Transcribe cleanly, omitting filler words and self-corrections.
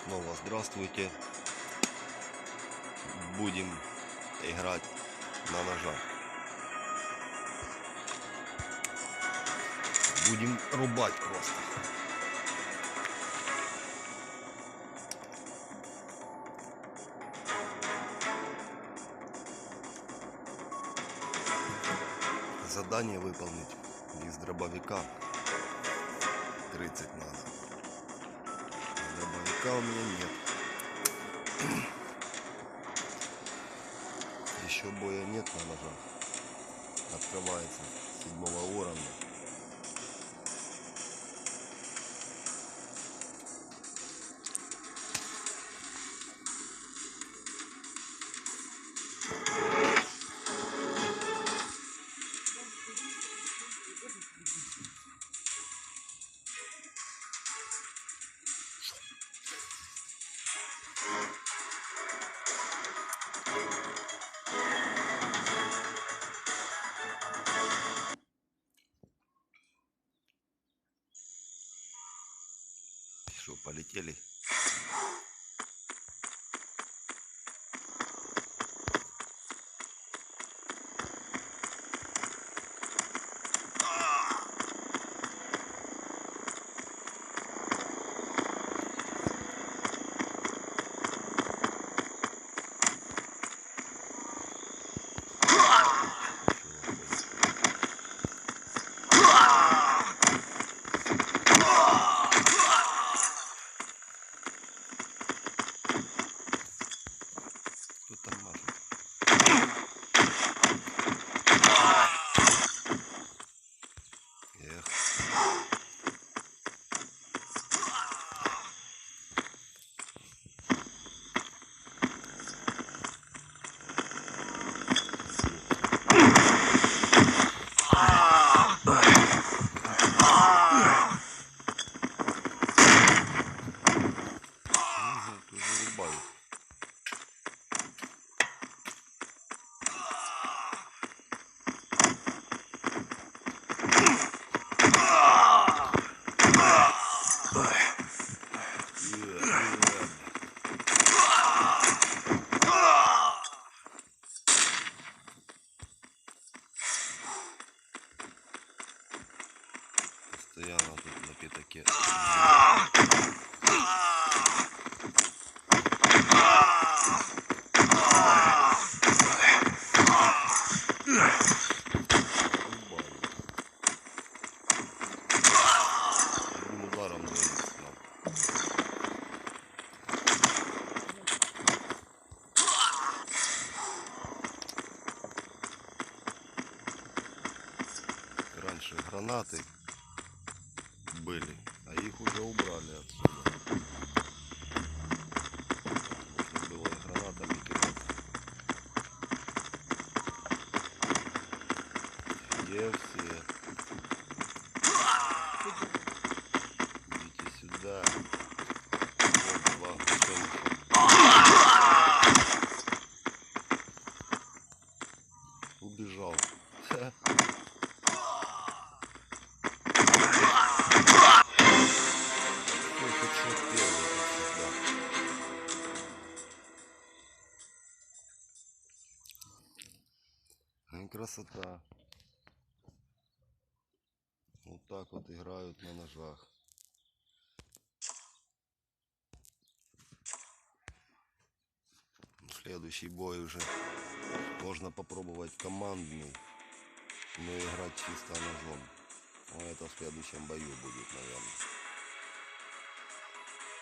Снова здравствуйте. Будем играть на ножах. Будем рубать просто. Задание выполнить из дробовика 30 надо. Дробовика у меня нет. Еще боя нет на ножах. Открывается 7 уровня. Что, полетели? Кто там мажет? Эх. Тоже рубают. Постоянно тут на пятаке. Одним ударом двоих снял. Раньше гранаты были, а их уже убрали отсюда. Можно было и гранатами кидать. Где все? Идите сюда. Вот два гусеница. Убежал. Красота. Вот так вот играют на ножах. Следующий бой уже можно попробовать командный, но играть чисто ножом. Но это в следующем бою будет, наверное.